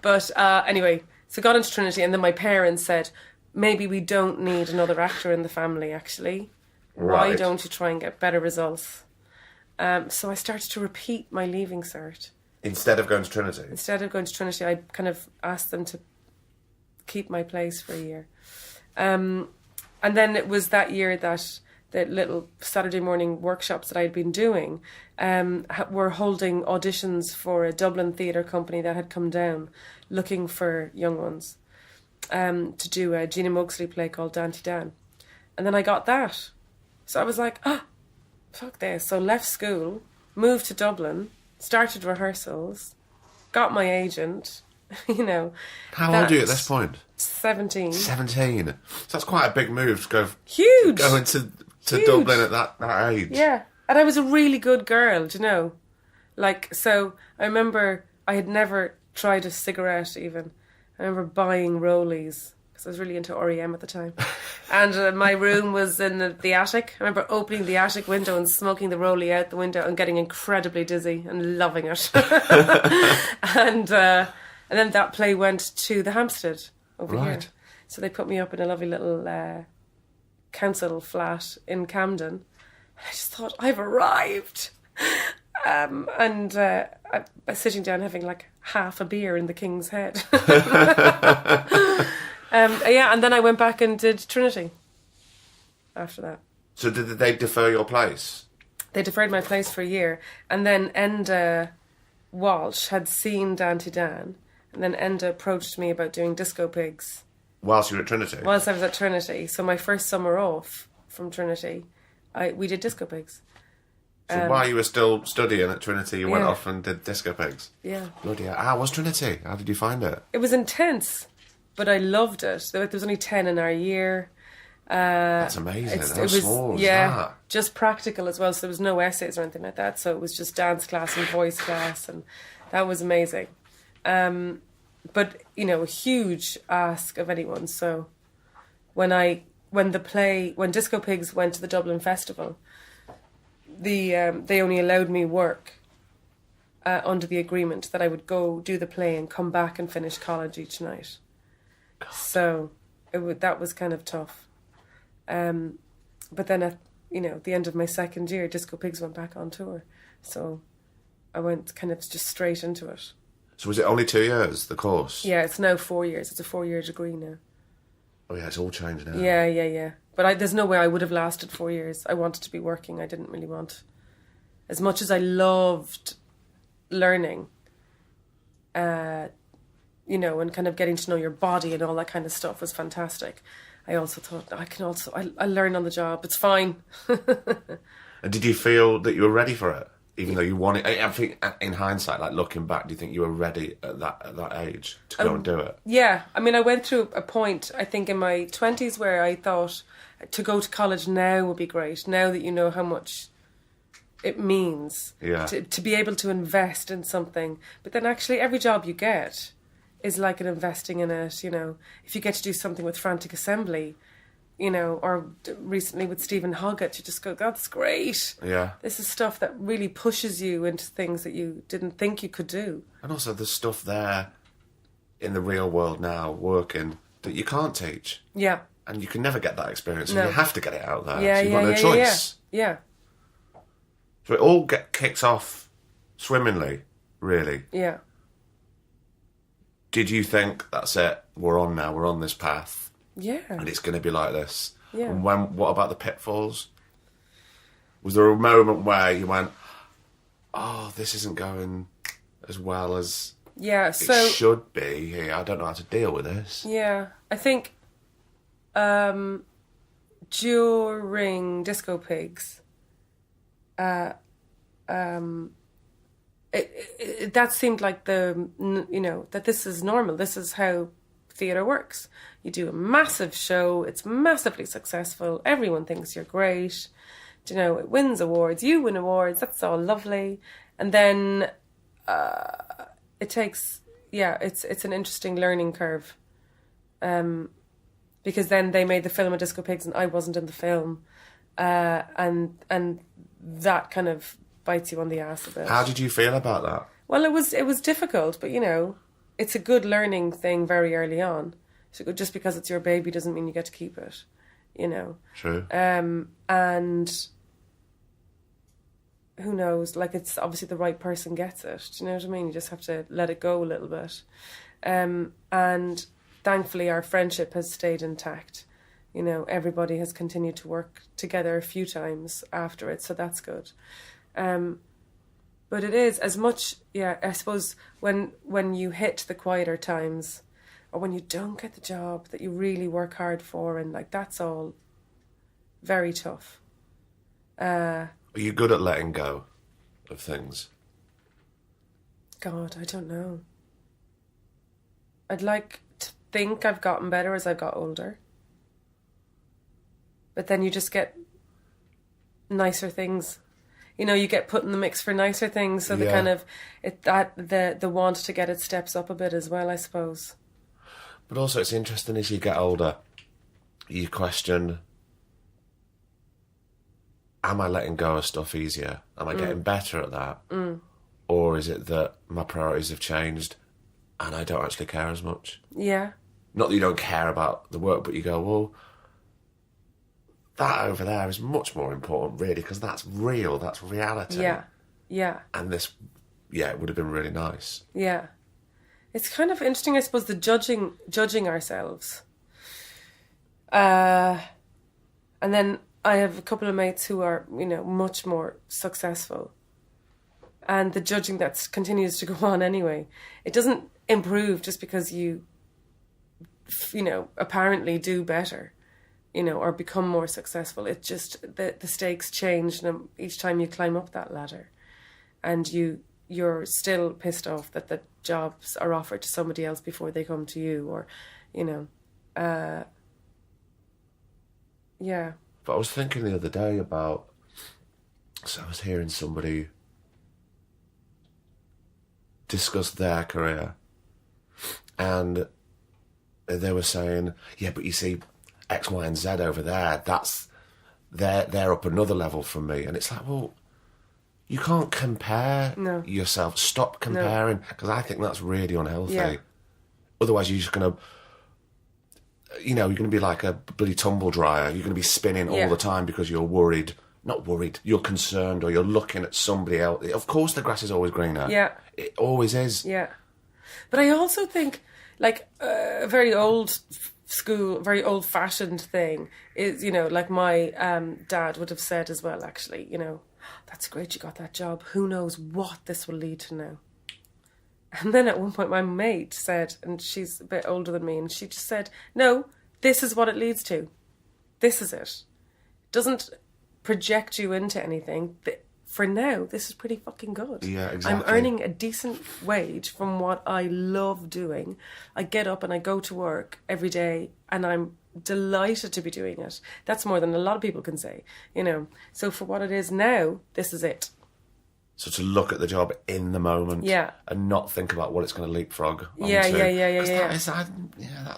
But anyway, so got into Trinity, and then my parents said, maybe we don't need another actor in the family, actually. Right. Why don't you try and get better results? So I started to repeat my leaving cert. Instead of going to Trinity? Instead of going to Trinity, I kind of asked them to keep my place for a year. And then it was that year that the little Saturday morning workshops that I'd been doing were holding auditions for a Dublin theatre company that had come down looking for young ones to do a Gina Moxley play called Dante Dan. And then I got that. So I was like, fuck this. So left school, moved to Dublin, started rehearsals, got my agent, How old are you at this point? 17. 17. So that's quite a big move to go. Huge. To go into Dublin at that age. Yeah. And I was a really good girl, so I remember I had never tried a cigarette even. I remember buying Rollies, because I was really into REM at the time. And my room was in the attic. I remember opening the attic window and smoking the Rollie out the window and getting incredibly dizzy and loving it. And then that play went to the Hampstead over here. So they put me up in a lovely little council flat in Camden. I just thought, I've arrived. I was sitting down having like half a beer in the King's Head. And then I went back and did Trinity after that. So did they defer your place? They deferred my place for a year. And then Enda Walsh had seen Dante Dan. And then Enda approached me about doing Disco Pigs. Whilst you were at Trinity? Whilst I was at Trinity. So my first summer off from Trinity, we did Disco Pigs. So while you were still studying at Trinity, you went off and did Disco Pigs? Yeah. Bloody hell. How was Trinity? How did you find it? It was intense, but I loved it. There was only 10 in our year. That's amazing. How small was that? Just practical as well. So there was no essays or anything like that. So it was just dance class and voice class, and that was amazing. But a huge ask of anyone. So when Disco Pigs went to the Dublin Festival, they only allowed me work under the agreement that I would go do the play and come back and finish college each night. God. So that was kind of tough. But then at the end of my second year, Disco Pigs went back on tour. So I went kind of just straight into it. So was it only 2 years, the course? Yeah, it's now 4 years. It's a 4-year degree now. Oh yeah, it's all changed now. Yeah. But there's no way I would have lasted 4 years. I wanted to be working. I didn't really want... As much as I loved learning, and kind of getting to know your body and all that kind of stuff was fantastic. I also thought, I learn on the job. It's fine. And did you feel that you were ready for it? Even though you wanted, I think in hindsight, like looking back, do you think you were ready at that age to go and do it? Yeah, I mean, I went through a point, I think, in my 20s where I thought to go to college now would be great. Now that you know how much it means to be able to invest in something. But then actually every job you get is like an investing in it. If you get to do something with Frantic Assembly, or recently with Stephen Hoggett, you just go, that's great. Yeah. This is stuff that really pushes you into things that you didn't think you could do. And also there's stuff there in the real world now, working, that you can't teach. Yeah. And you can never get that experience, and you have to get it out there. Yeah, so you've got no choice. Yeah. So it all kicks off swimmingly, really. Yeah. Did you think, that's it, we're on now, we're on this path, Yeah. and it's going to be like this? Yeah. And what about the pitfalls? Was there a moment where you went, oh, this isn't going as well as Yeah, it so... should be? I don't know how to deal with this. Yeah, I think during Disco Pigs, that seemed like that this is normal. This is how theatre works. You do a massive show, it's massively successful, everyone thinks you're great, it wins awards, you win awards, that's all lovely. And then it takes, it's an interesting learning curve. Because then they made the film of Disco Pigs and I wasn't in the film. And that kind of bites you on the ass a bit. How did you feel about that? Well, it was difficult, but it's a good learning thing very early on. So just because it's your baby doesn't mean you get to keep it, True. And who knows? Like, it's obviously the right person gets it. Do you know what I mean? You just have to let it go a little bit. And thankfully, our friendship has stayed intact. Everybody has continued to work together a few times after it, so that's good. But it is as much, I suppose, when you hit the quieter times, or when you don't get the job that you really work hard for, and that's all very tough. Are you good at letting go of things? God, I don't know. I'd like to think I've gotten better as I've got older. But then you just get nicer things. You get put in the mix for nicer things, so the kind of the want to get it steps up a bit as well, I suppose. But also, it's interesting as you get older, you question: am I letting go of stuff easier? Am I getting better at that, or is it that my priorities have changed and I don't actually care as much? Yeah. Not that you don't care about the work, but you go, well, that over there is much more important, really, because that's real, that's reality. Yeah, yeah. And this, it would have been really nice. Yeah. It's kind of interesting, I suppose, the judging ourselves. And then I have a couple of mates who are, much more successful. And the judging that continues to go on anyway. It doesn't improve just because you apparently do better. Or become more successful. It's just the stakes change each time you climb up that ladder. And you're still pissed off that the jobs are offered to somebody else before they come to you, or, yeah. But I was thinking the other day about, so I was hearing somebody discuss their career, and they were saying, but you see, X, Y, and Z over there, they're up another level from me. And it's like, well, you can't compare yourself. Stop comparing, because I think that's really unhealthy. Yeah. Otherwise, you're just going to, you're going to be like a bloody tumble dryer. You're going to be spinning all the time because you're worried. Not worried, you're concerned, or you're looking at somebody else. Of course the grass is always greener. Yeah. It always is. Yeah. But I also think, a very old school, very old-fashioned thing is, like my dad would have said as well, actually, that's great you got that job. Who knows what this will lead to now? And then at one point my mate said, and she's a bit older than me, and she just said, no, this is what it leads to. This is it. Doesn't project you into anything. For now, this is pretty fucking good. Yeah, exactly. I'm earning a decent wage from what I love doing. I get up and I go to work every day and I'm delighted to be doing it. That's more than a lot of people can say, So for what it is now, this is it. So to look at the job in the moment, and not think about what it's going to leapfrog onto. Yeah. That's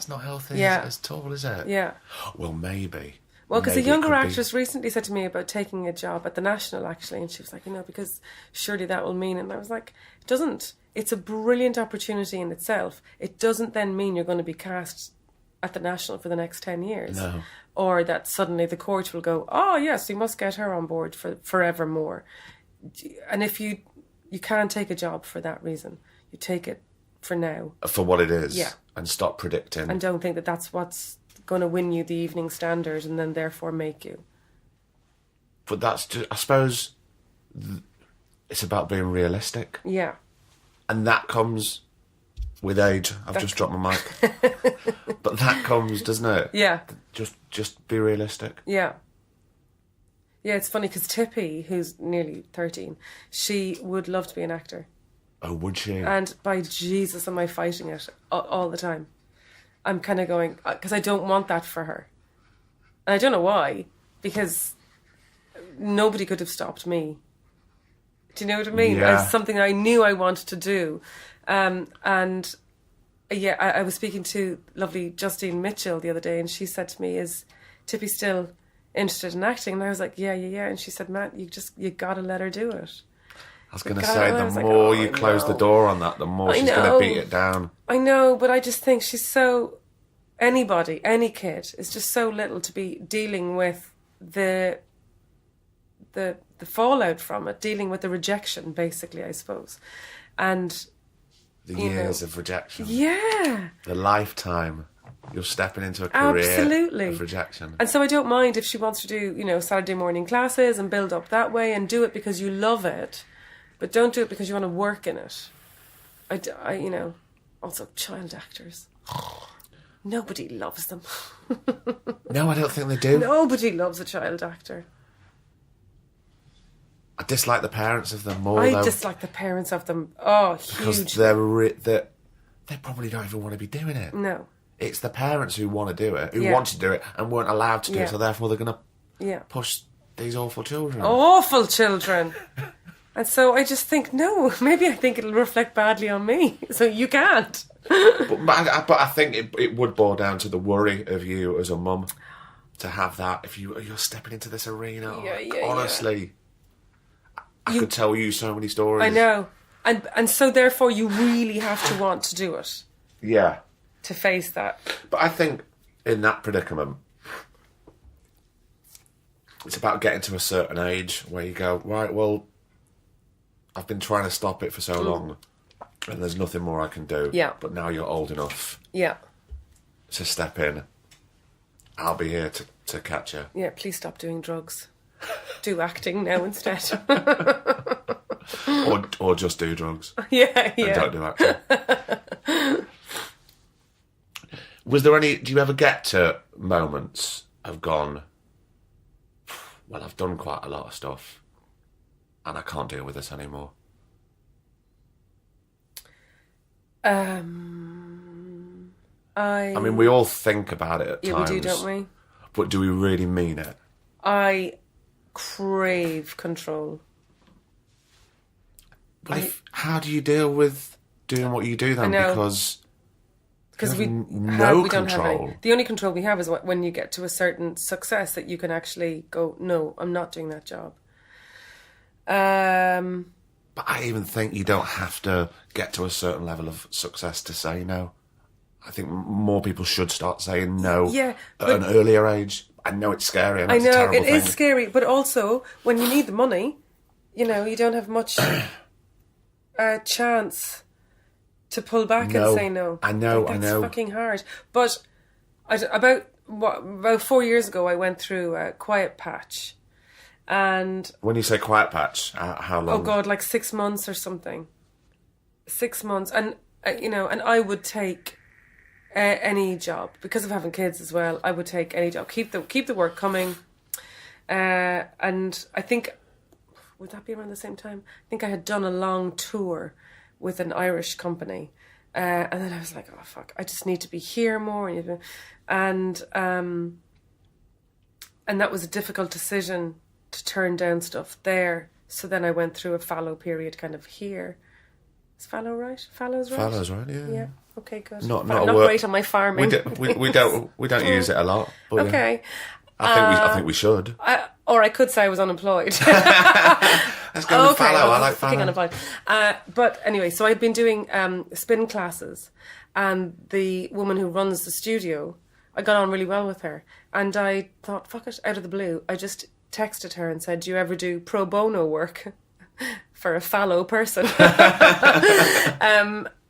not healthy at all, is it? Yeah. Well, maybe. Well, because a younger actress recently said to me about taking a job at the National, actually, and she was like, because surely that will mean, and I was like, it doesn't. It's a brilliant opportunity in itself. It doesn't then mean you're going to be cast at the National for the next 10 years. No. Or that suddenly the court will go, oh, yes, we must get her on board for forevermore. And if you can't take a job for that reason, you take it for now. For what it is. Yeah. And stop predicting. And don't think that that's what's going to win you the Evening Standard and then therefore make you. But that's just, I suppose, it's about being realistic. Yeah. And that comes with age. I've just dropped my mic. But that comes, doesn't it? Yeah. Just be realistic. Yeah. Yeah, it's funny because Tippy, who's nearly 13, she would love to be an actor. Oh, would she? And by Jesus, am I fighting it all the time. I'm kind of going, because I don't want that for her. And I don't know why, because nobody could have stopped me. Do you know what I mean? Yeah. It's something I knew I wanted to do. And yeah, I was speaking to lovely Justine Mitchell the other day, and she said to me, is Tippy still interested in acting? And I was like, yeah. And she said, Matt, you got to let her do it. I was going to say, the more you close the door on that, the more she's going to beat it down. I know, but I just think she's so... Anybody, any kid, is just so little to be dealing with the fallout from it, dealing with the rejection, basically, I suppose. And... The years of rejection. Yeah. The lifetime. You're stepping into a career of rejection. And so I don't mind if she wants to do, Saturday morning classes and build up that way and do it because you love it. But don't do it because you want to work in it. Also child actors. Nobody loves them. No, I don't think they do. Nobody loves a child actor. I dislike the parents of them more, I dislike the parents of them. Oh, because huge. they probably don't even want to be doing it. No. It's the parents who want to do it, who want to do it, and weren't allowed to do it, so therefore they're going to push these awful children. Awful children. And so I just think, no, maybe I think it'll reflect badly on me, so you can't. but I think it would boil down to the worry of you as a mum to have that. If you're stepping into this arena, honestly, I could tell you so many stories. I know. And so therefore you really have to want to do it. Yeah. To face that. But I think in that predicament, it's about getting to a certain age where you go, right, well, I've been trying to stop it for so long and there's nothing more I can do. Yeah. But now you're old enough to step in. I'll be here to catch you. Yeah, please stop doing drugs. Do acting now instead. or just do drugs. Yeah. And don't do acting. Was there any... Do you ever get to moments of gone, well, I've done quite a lot of stuff and I can't deal with this anymore? I mean, we all think about it at times. Yeah, we do, don't we? But do we really mean it? I crave control. But how do you deal with doing what you do then? Because we don't have any. The only control we have is when you get to a certain success that you can actually go, no, I'm not doing that job. But I even think you don't have to get to a certain level of success to say no. I think more people should start saying no at an earlier age. I know it's scary. And it's a terrible thing. It is scary, but also when you need the money, you don't have much chance to pull back and say no. I know. That's fucking hard. But about 4 years ago, I went through a quiet patch. And when you say quiet patch, how long? Oh God, like 6 months or something. 6 months, and and I would take any job because of having kids as well. I would take any job, keep the work coming, and I think would that be around the same time? I think I had done a long tour with an Irish company, and then I was like, oh fuck, I just need to be here more, and that was a difficult decision to turn down stuff there. So then I went through a fallow period kind of here. Is fallow right? Fallow's right? Fallow's right, yeah. Yeah. Okay, good. Not great on my farming. We don't use it a lot. But okay. I think we should. Or I could say I was unemployed. Let's go with fallow. I like fallow. Unemployed. But anyway, so I'd been doing spin classes, and the woman who runs the studio, I got on really well with her, and I thought, fuck it, out of the blue, I just texted her and said, do you ever do pro bono work for a fallow person?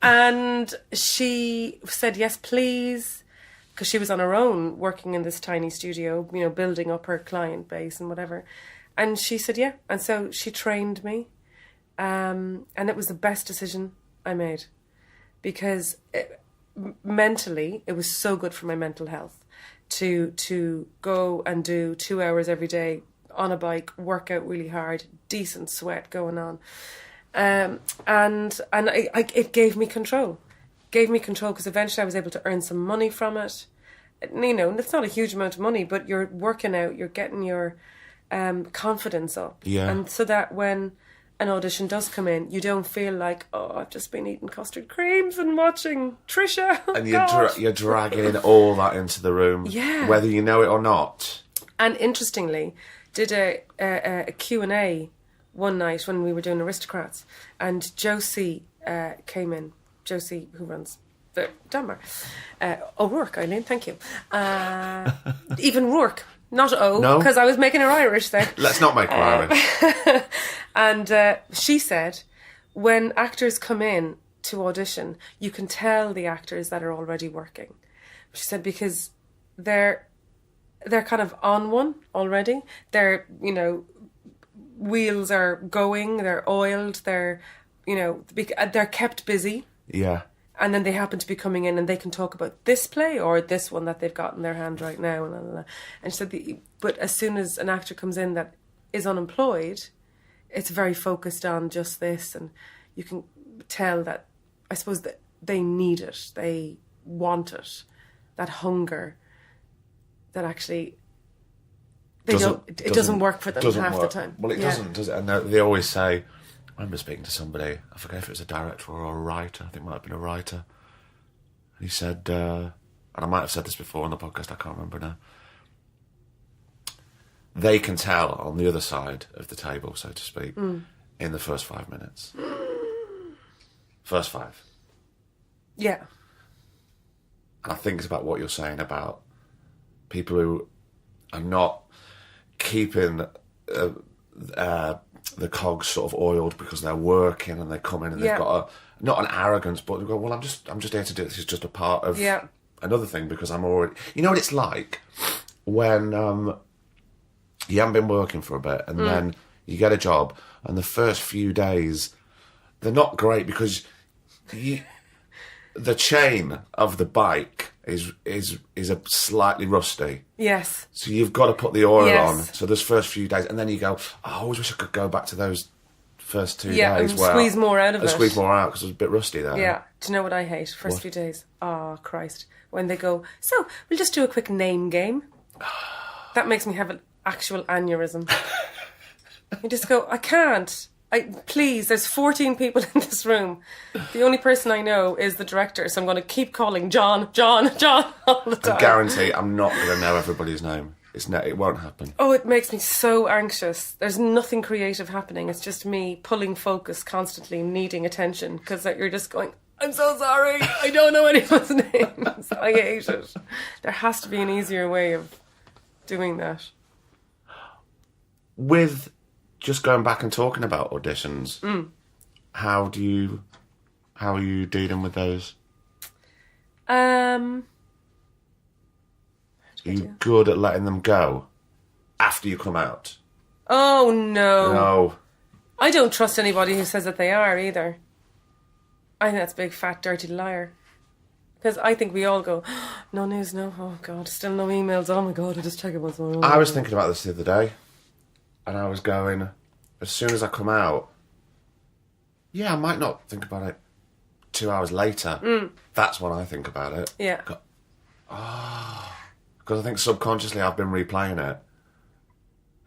And she said, yes, please, because she was on her own working in this tiny studio, you know, building up her client base and whatever. And she said, yeah. And so she trained me. And it was the best decision I made, because mentally, it was so good for my mental health to go and do 2 hours every day on a bike, work out really hard, decent sweat going on. And it gave me control. Gave me control because eventually I was able to earn some money from it. You know, it's not a huge amount of money, but you're working out, you're getting your confidence up. Yeah. And so that when an audition does come in, you don't feel like, oh, I've just been eating custard creams and watching Trisha. And you're dragging all that into the room, yeah, whether you know it or not. And interestingly, did a Q&A one night when we were doing Aristocrats, and Josie came in. Josie, who runs the Denmark. O'Rourke, Eileen, thank you. Even Rourke, not O, because I was making her Irish there. Let's not make her Irish. And she said, when actors come in to audition, you can tell the actors that are already working. She said, because they're kind of on one already. They're, you know, wheels are going, they're oiled, they're, you know, they're kept busy. Yeah. And then they happen to be coming in and they can talk about this play or this one that they've got in their hand right now. And she said, but as soon as an actor comes in that is unemployed, it's very focused on just this. And you can tell that, I suppose, that they need it. They want it. That hunger that actually... It doesn't work for them half the time. Well, it doesn't, does it? And they always say... I remember speaking to somebody, I forget if it was a director or a writer, I think it might have been a writer. And he said, and I might have said this before on the podcast, I can't remember now. They can tell on the other side of the table, so to speak, in the first 5 minutes. First 5. Yeah. And I think it's about what you're saying about people who are not keeping... the cogs sort of oiled because they're working and they come in and they've got not an arrogance, but they go, well, I'm just here to do this. It's just a part of another thing because I'm already... You know what it's like when you haven't been working for a bit and then you get a job and the first few days, they're not great because the chain of the bike is a slightly rusty. Yes. So you've got to put the oil on. So those first few days, and then you go, oh, I always wish I could go back to those first 2 days. And squeeze more out of it. Squeeze more out because it was a bit rusty there. Yeah. Do you know what I hate? First few days. Oh, Christ. When they go, so we'll just do a quick name game. That makes me have an actual aneurysm. You just go, I can't. Please, there's 14 people in this room. The only person I know is the director, so I'm going to keep calling John all the time. I guarantee I'm not going to know everybody's name. It won't happen. Oh, it makes me so anxious. There's nothing creative happening. It's just me pulling focus constantly, needing attention, because you're just going, I'm so sorry, I don't know anyone's names. I hate it. There has to be an easier way of doing that. With... Just going back and talking about auditions, how are you dealing with those? Are you good at letting them go after you come out? Oh, no. No. I don't trust anybody who says that they are either. I think that's a big, fat, dirty liar. Because I think we all go, no news, no, oh God, still no emails, oh my God, I just check it once more. I was thinking about this the other day. And I was going, as soon as I come out, I might not think about it 2 hours later. That's when I think about it. Yeah. Because I think subconsciously I've been replaying it.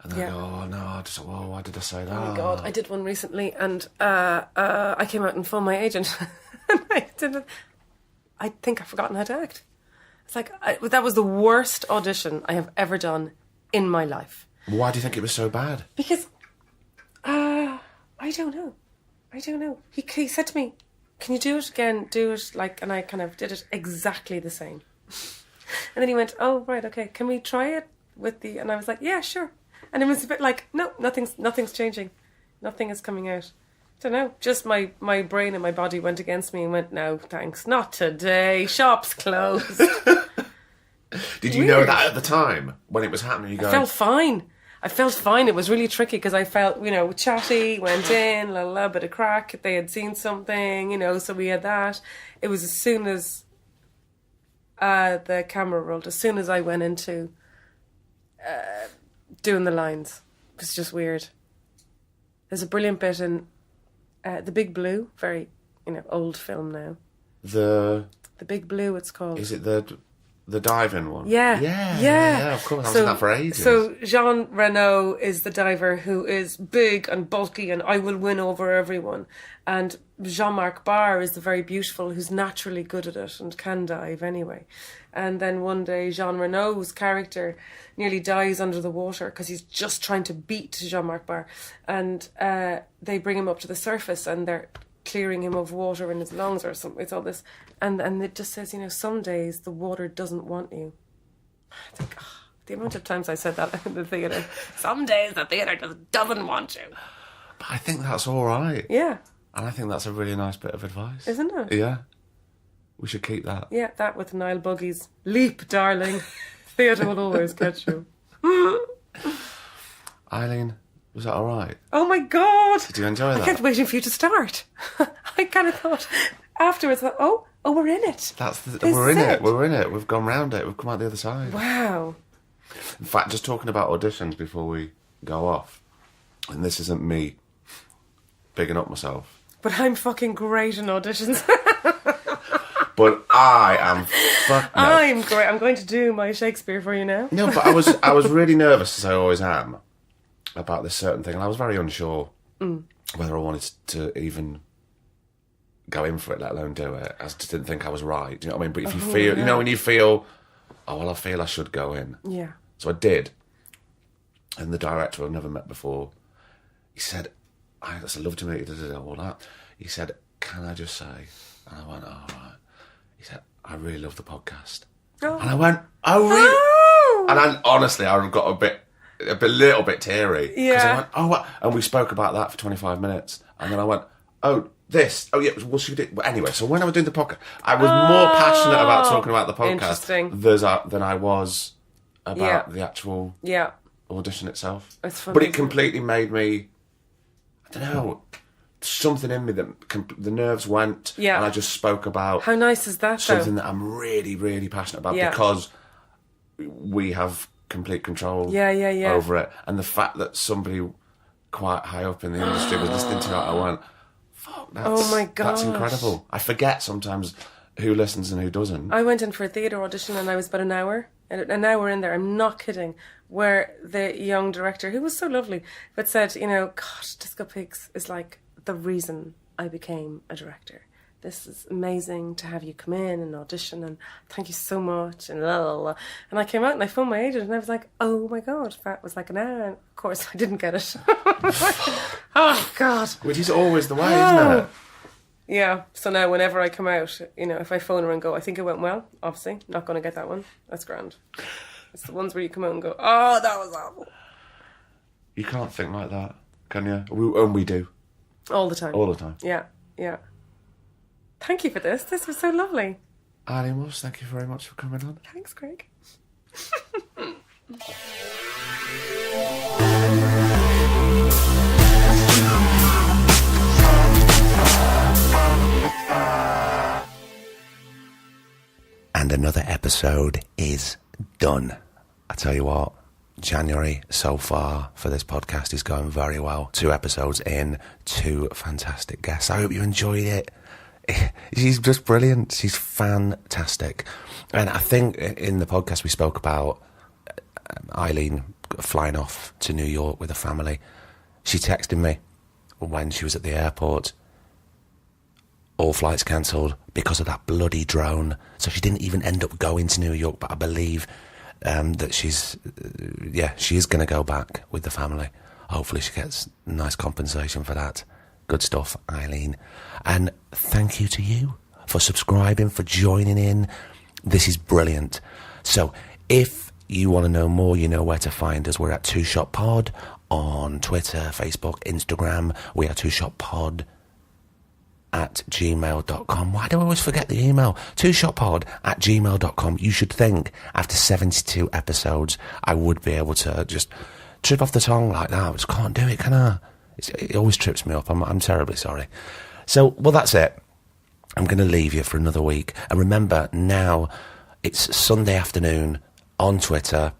And then I go, oh no, why did I say that? Oh my God, I did one recently and I came out and phoned my agent. And I think I've forgotten how to act. It's like, that was the worst audition I have ever done in my life. Why do you think it was so bad? Because, I don't know. He said to me, can you do it again? Do it like, and I kind of did it exactly the same. And then he went, oh, right, okay, can we try it with and I was like, yeah, sure. And it was a bit like, no, nothing's changing. Nothing is coming out. don't know. Just my brain and my body went against me and went, no, thanks, not today. Shop's closed. Did you know that at the time when it was happening? I felt fine. It was really tricky because I felt, chatty, went in, a bit of crack. They had seen something, so we had that. It was as soon as the camera rolled, as soon as I went into doing the lines. It was just weird. There's a brilliant bit in The Big Blue, very, old film now. The Big Blue, it's called. Is it the diving one? Yeah, of course. I was in that for ages. So Jean Reno is the diver who is big and bulky and I will win over everyone. And Jean-Marc Barr is the very beautiful who's naturally good at it and can dive anyway. And then one day Jean Reno's character nearly dies under the water because he's just trying to beat Jean-Marc Barr. And they bring him up to the surface and they're clearing him of water in his lungs or something. It's all this. And it just says, some days the water doesn't want you. I think, the amount of times I said that in the theatre. Some days the theatre just doesn't want you. But I think that's all right. Yeah. And I think that's a really nice bit of advice. Isn't it? Yeah. We should keep that. Yeah, that with Niall Buggy's leap, darling. Theatre will always catch you. Eileen, was that all right? Oh my God! Did you enjoy that? I kept waiting for you to start. I kind of thought afterwards, oh, we're in it. We're in it. We've gone round it. We've come out the other side. Wow. In fact, just talking about auditions before we go off, and this isn't me bigging up myself. But I'm fucking great in auditions. But I am fucking... I'm great. I'm going to do my Shakespeare for you now. No, but I was really nervous, as I always am, about this certain thing, and I was very unsure whether I wanted to even go in for it, let alone do it. I just didn't think I was right. Do you know what I mean? But if you feel, when you feel, I feel I should go in. Yeah. So I did. And the director I've never met before, he said, "It's a love to meet you," all that. He said, "Can I just say?" And I went, "Oh, right." He said, "I really love the podcast." Oh. And I went, "Oh, really?" Oh. And honestly, I got a little bit teary. Yeah. Because I went, "Oh, what?" And we spoke about that for 25 minutes. And then I went, "Oh, this. Oh, yeah, well, she did." Well, anyway, so when I was doing the podcast, I was more passionate about talking about the podcast than I was about the actual audition itself. It's funny, but it completely made me, I don't know, something in me that the nerves went, and I just spoke about... How nice is that, something that I'm really, really passionate about because we have complete control over it. And the fact that somebody quite high up in the industry was listening to it, I went, fuck, that's incredible. I forget sometimes who listens and who doesn't. I went in for a theatre audition and I was about an hour in there, I'm not kidding, where the young director, who was so lovely, but said, God, Disco Pigs is like the reason I became a director. This is amazing to have you come in and audition, and thank you so much, and la la la. And I came out and I phoned my agent and I was like, oh my God, that was like an hour. And of course I didn't get it. Oh God. Which is always the way, isn't it? Yeah, so now whenever I come out, if I phone her and go, I think it went well, obviously, not going to get that one, that's grand. It's the ones where you come out and go, oh, that was awful. You can't think like that, can you? And we do. All the time. All the time. Yeah. Thank you for this. This was so lovely. Eileen Walsh, thank you very much for coming on. Thanks, Craig. And another episode is done. I tell you what, January so far for this podcast is going very well. 2 episodes in, 2 fantastic guests. I hope you enjoyed it. She's just brilliant. She's fantastic. And I think in the podcast we spoke about Eileen flying off to New York with her family. She texted me when she was at the airport. All flights cancelled because of that bloody drone. So she didn't even end up going to New York, but I believe that she is going to go back with the family. Hopefully she gets nice compensation for that. Good stuff, Eileen. And thank you to you for subscribing, for joining in. This is brilliant. So if you want to know more, you know where to find us. We're at 2shotpod on Twitter, Facebook, Instagram. We are 2shotpod@gmail.com. Why do I always forget the email? 2shotpod@gmail.com. You should think after 72 episodes I would be able to just trip off the tongue like that. I just can't do it, can I? It always trips me up. I'm terribly sorry. So, well, that's it. I'm going to leave you for another week. And remember, now it's Sunday afternoon on Twitter,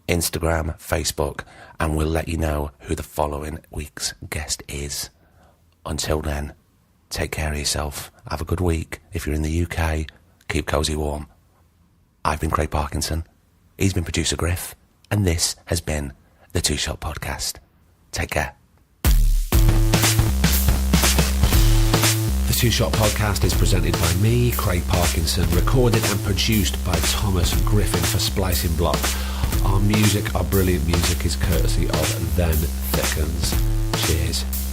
Instagram, Facebook, and we'll let you know who the following week's guest is. Until then, take care of yourself. Have a good week. If you're in the UK, keep cosy warm. I've been Craig Parkinson. He's been producer Griff. And this has been the 2-Shot Podcast. Take care. The 2-Shot Podcast is presented by me, Craig Parkinson, recorded and produced by Thomas Griffin for Splicing Block. Our brilliant music is courtesy of Then Thickens. Cheers.